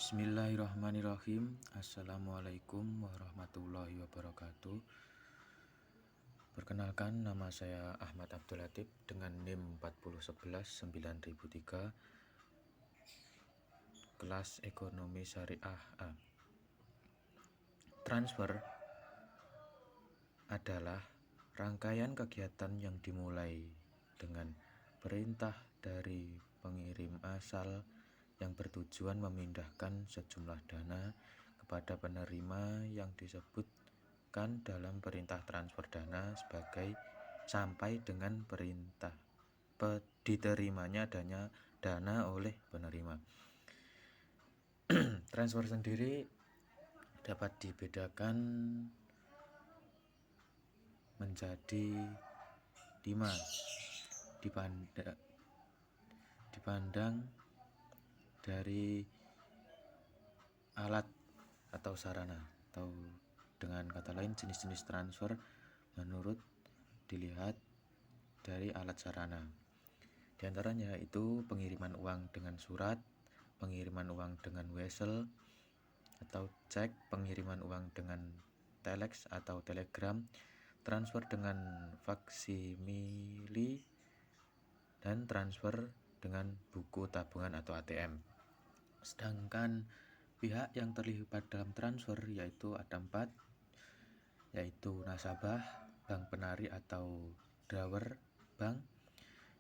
Bismillahirrahmanirrahim. Assalamualaikum warahmatullahi wabarakatuh. Perkenalkan, nama saya Ahmad Abdul Latif dengan NIM 4011-9003, kelas Ekonomi Syariah A. Transfer adalah rangkaian kegiatan yang dimulai dengan perintah dari pengirim asal yang bertujuan memindahkan sejumlah dana kepada penerima yang disebutkan dalam perintah transfer dana sampai dengan perintah diterimanya dana oleh penerima. Transfer sendiri dapat dibedakan menjadi 5 dipandang dari alat atau sarana, atau dengan kata lain jenis-jenis transfer menurut dilihat dari alat sarana. Di antaranya yaitu pengiriman uang dengan surat, pengiriman uang dengan wesel atau cek, pengiriman uang dengan telex atau telegram, transfer dengan faksimili, dan transfer dengan buku tabungan atau ATM. Sedangkan pihak yang terlibat dalam transfer yaitu ada 4, yaitu nasabah, bank penari atau drawer bank.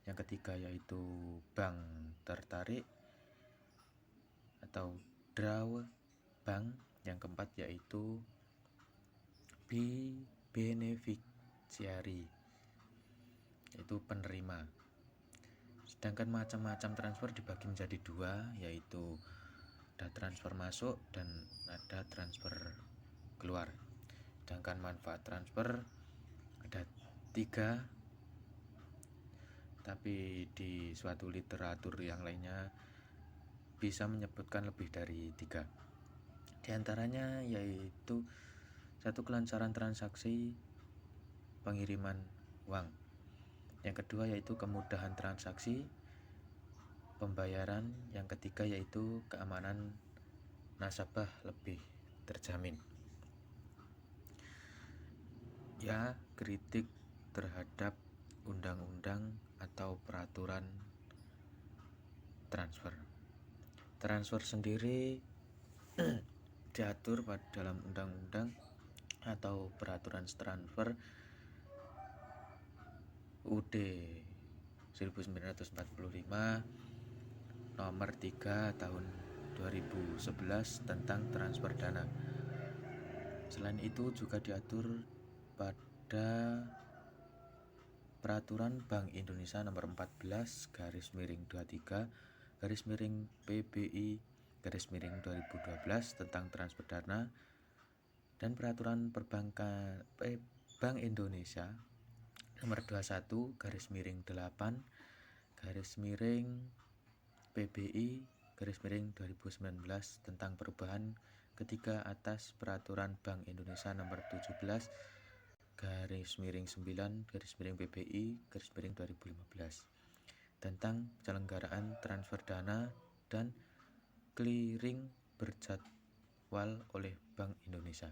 Yang ketiga yaitu bank tertarik atau draw bank. Yang keempat yaitu beneficiary, yaitu penerima. Sedangkan macam-macam transfer dibagi menjadi 2, yaitu ada transfer masuk dan ada transfer keluar. Sedangkan manfaat transfer ada 3, tapi di suatu literatur yang lainnya bisa menyebutkan lebih dari 3. Di antaranya yaitu 1, kelancaran transaksi pengiriman uang. Yang kedua yaitu kemudahan transaksi pembayaran. Yang ketiga yaitu keamanan nasabah lebih terjamin. Ya, kritik terhadap undang-undang atau peraturan transfer. Transfer sendiri diatur pada dalam undang-undang atau peraturan transfer UD 1945 nomor 3 tahun 2011 tentang transfer dana. Selain itu juga diatur pada peraturan Bank Indonesia nomor 14/23/PBI/2012 tentang transfer dana, dan peraturan perbankan Bank Indonesia nomor 21/8/PBI/2019 tentang perubahan ketiga atas peraturan Bank Indonesia nomor 17/9/PBI/2015 tentang penyelenggaraan transfer dana dan clearing berjadwal oleh Bank Indonesia.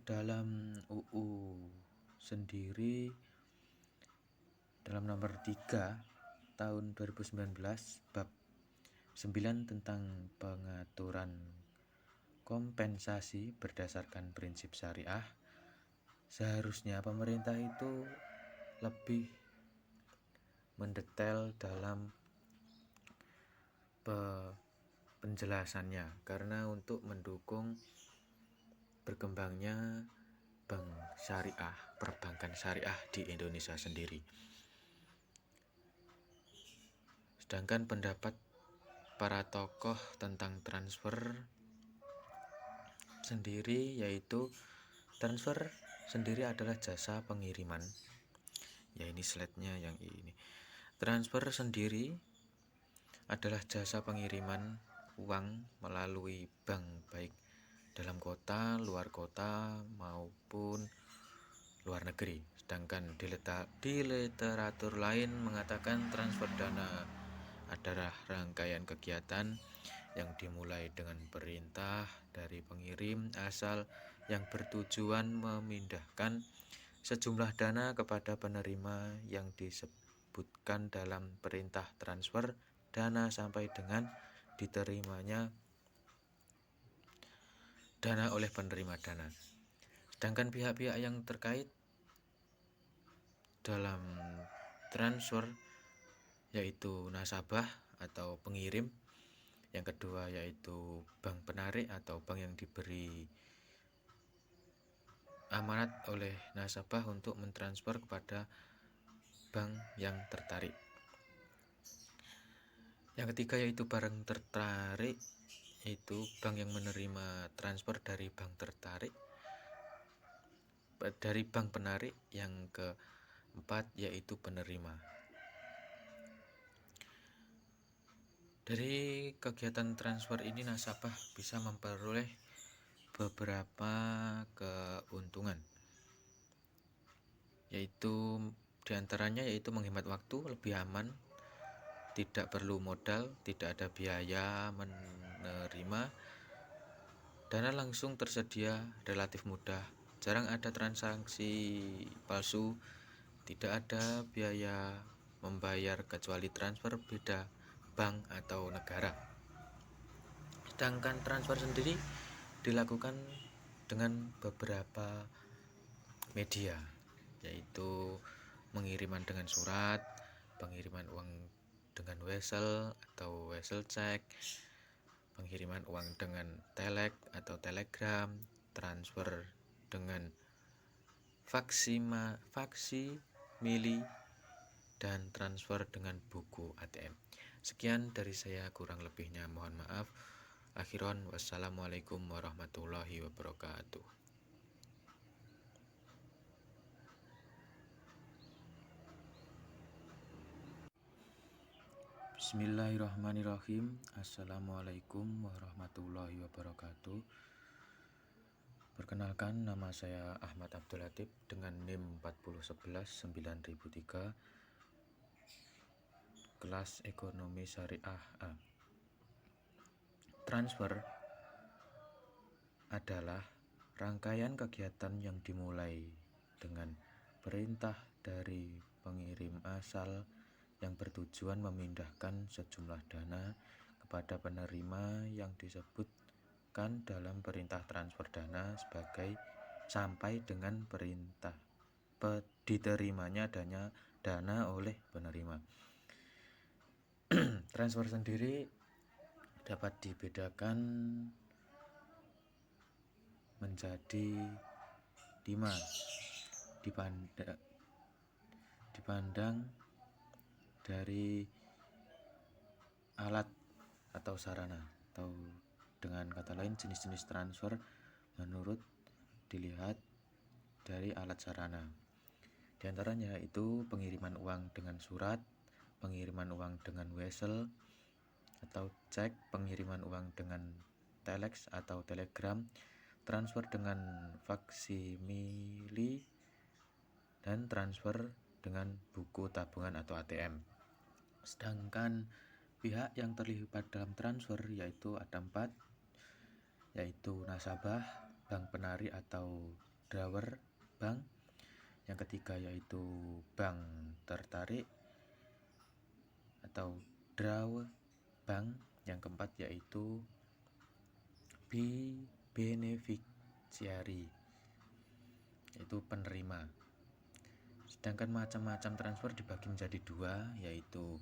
Dalam UU sendiri, dalam nomor 3 tahun 2019 bab 9 tentang pengaturan kompensasi berdasarkan prinsip syariah, seharusnya pemerintah itu lebih mendetail dalam penjelasannya, karena untuk mendukung berkembangnya bank syariah, perbankan syariah di Indonesia sendiri. Sedangkan pendapat para tokoh tentang transfer sendiri yaitu transfer sendiri adalah jasa pengiriman. Ya, ini slide-nya yang ini. Transfer sendiri adalah jasa pengiriman uang melalui bank, baik dalam kota, luar kota, maupun luar negeri. Sedangkan di literatur lain mengatakan transfer dana adalah rangkaian kegiatan yang dimulai dengan perintah dari pengirim asal yang bertujuan memindahkan sejumlah dana kepada penerima yang disebutkan dalam perintah transfer dana sampai dengan diterimanya dana oleh penerima dana. Sedangkan pihak-pihak yang terkait dalam transfer yaitu nasabah atau pengirim, yang kedua yaitu bank penarik atau bank yang diberi amanat oleh nasabah untuk mentransfer kepada bank yang tertarik. Yang ketiga yaitu barang tertarik, yaitu bank yang menerima transfer dari bank tertarik, dari bank penarik. Yang keempat yaitu penerima. Dari kegiatan transfer ini nasabah bisa memperoleh beberapa keuntungan, yaitu diantaranya yaitu menghemat waktu, lebih aman, tidak perlu modal, tidak ada biaya menerima, dana langsung tersedia, relatif mudah, jarang ada transaksi palsu, tidak ada biaya membayar kecuali transfer beda bank atau negara. Sedangkan transfer sendiri dilakukan dengan beberapa media, yaitu pengiriman dengan surat, pengiriman uang dengan wesel atau wesel check, pengiriman uang dengan telex atau telegram, transfer dengan faksimili, dan transfer dengan buku ATM. Sekian dari saya, kurang lebihnya mohon maaf. Akhiron, wassalamualaikum warahmatullahi wabarakatuh. Bismillahirrahmanirrahim. Assalamualaikum warahmatullahi wabarakatuh. Perkenalkan, nama saya Ahmad Abdul Latif dengan NIM 4011 9003, kelas ekonomi syariah A. Transfer adalah rangkaian kegiatan yang dimulai dengan perintah dari pengirim asal yang bertujuan memindahkan sejumlah dana kepada penerima yang disebutkan dalam perintah transfer dana sampai dengan perintah diterimanya dana oleh penerima. Transfer sendiri dapat dibedakan menjadi 5 dipandang dari alat atau sarana, atau dengan kata lain jenis-jenis transfer menurut dilihat dari alat sarana. Di antaranya yaitu pengiriman uang dengan surat, pengiriman uang dengan wesel atau cek, pengiriman uang dengan telex atau telegram, transfer dengan faksimili, dan transfer dengan buku tabungan atau ATM. Sedangkan pihak yang terlibat dalam transfer yaitu ada 4, yaitu nasabah, bank penarik atau drawer bank. Yang ketiga yaitu bank tertarik atau drawer bank. Yang keempat yaitu beneficiary, yaitu penerima. Sedangkan macam-macam transfer dibagi menjadi 2, yaitu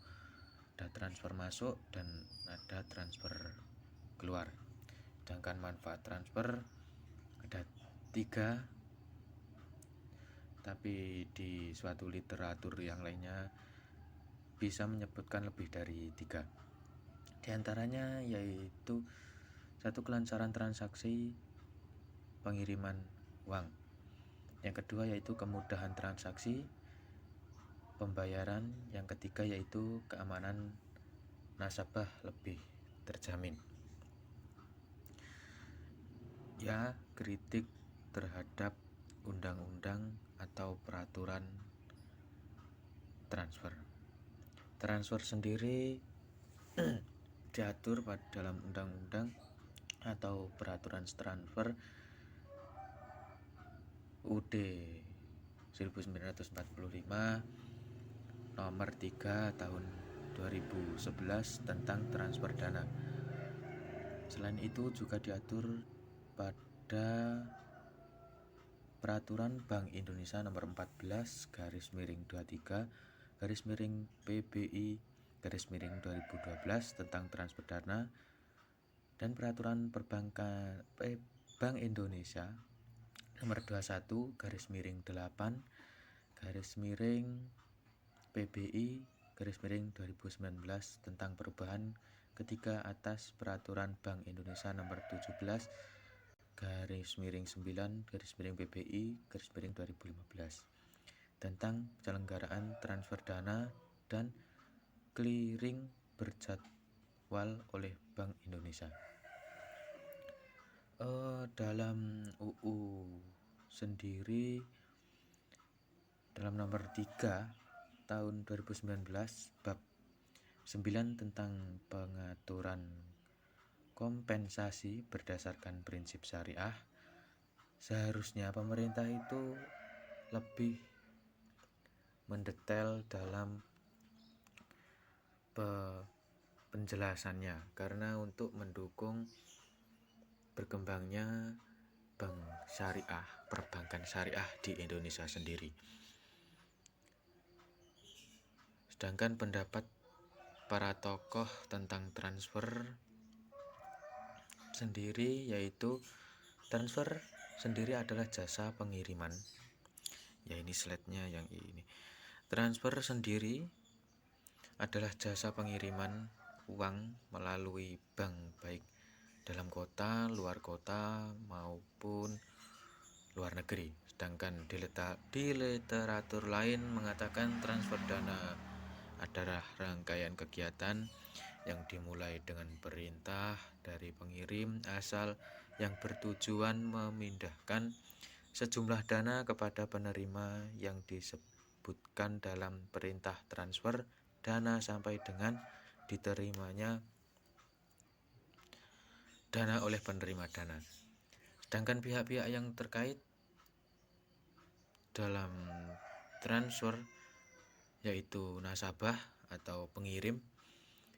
ada transfer masuk dan ada transfer keluar. Sedangkan manfaat transfer ada 3, tapi di suatu literatur yang lainnya bisa menyebutkan lebih dari 3. Di antaranya yaitu 1, kelancaran transaksi pengiriman uang. Yang kedua yaitu kemudahan transaksi pembayaran. Yang ketiga yaitu keamanan nasabah lebih terjamin. Ya, kritik terhadap undang-undang atau peraturan transfer. Transfer sendiri diatur dalam undang-undang atau peraturan transfer UD 1945 nomor 3 tahun 2011 tentang transfer dana. Selain itu juga diatur pada Peraturan Bank Indonesia Nomor 14/23/PBI/2012 tentang transfer dana dan Peraturan Perbankan Bank Indonesia Nomor 21/8/PBI/2019 tentang perubahan ketiga atas Peraturan Bank Indonesia Nomor 17/9/PBI/2015 tentang penyelenggaraan transfer dana dan clearing berjadwal oleh Bank Indonesia. Dalam UU sendiri, dalam nomor 3 tahun 2019 bab 9 tentang pengaturan kompensasi berdasarkan prinsip syariah, seharusnya pemerintah itu lebih mendetail dalam penjelasannya, karena untuk mendukung berkembangnya bank syariah, perbankan syariah di Indonesia sendiri. Sedangkan pendapat para tokoh tentang transfer sendiri, yaitu transfer sendiri adalah jasa pengiriman. Ya, ini slide-nya yang ini. Transfer sendiri adalah jasa pengiriman uang melalui bank, baik dalam kota, luar kota, maupun luar negeri. Sedangkan di literatur lain mengatakan transfer dana adalah rangkaian kegiatan yang dimulai dengan perintah dari pengirim asal yang bertujuan memindahkan sejumlah dana kepada penerima yang disebutkan dalam perintah transfer dana sampai dengan diterimanya dana oleh penerima dana. Sedangkan pihak-pihak yang terkait dalam transfer yaitu nasabah atau pengirim,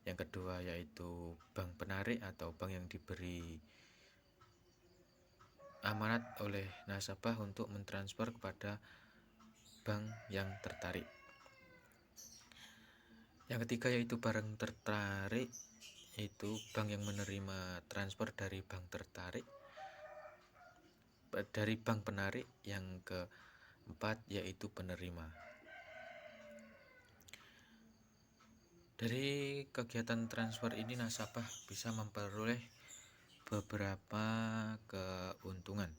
yang kedua yaitu bank penarik atau bank yang diberi amanat oleh nasabah untuk mentransfer kepada bank yang tertarik. Yang ketiga yaitu barang tertarik, yaitu bank yang menerima transfer dari bank tertarik, dari bank penarik. Yang keempat yaitu penerima. Dari kegiatan transfer ini nasabah bisa memperoleh beberapa keuntungan,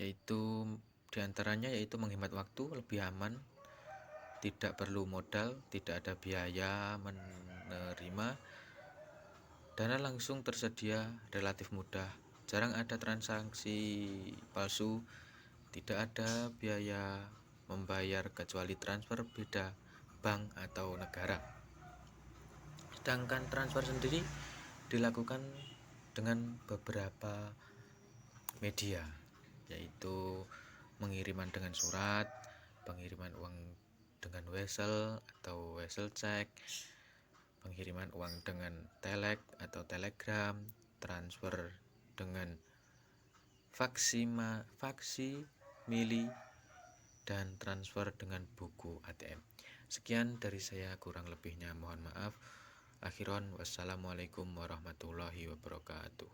yaitu diantaranya yaitu menghemat waktu, lebih aman, tidak perlu modal, tidak ada biaya menerima, dana langsung tersedia, relatif mudah, jarang ada transaksi palsu, tidak ada biaya membayar kecuali transfer beda bank atau negara. Sedangkan transfer sendiri dilakukan dengan beberapa media, yaitu pengiriman dengan surat, pengiriman uang dengan wesel atau wesel check, pengiriman uang dengan telek atau telegram, transfer dengan faksimili, dan transfer dengan buku ATM. Sekian dari saya, kurang lebihnya mohon maaf. Akhiron, wassalamualaikum warahmatullahi wabarakatuh.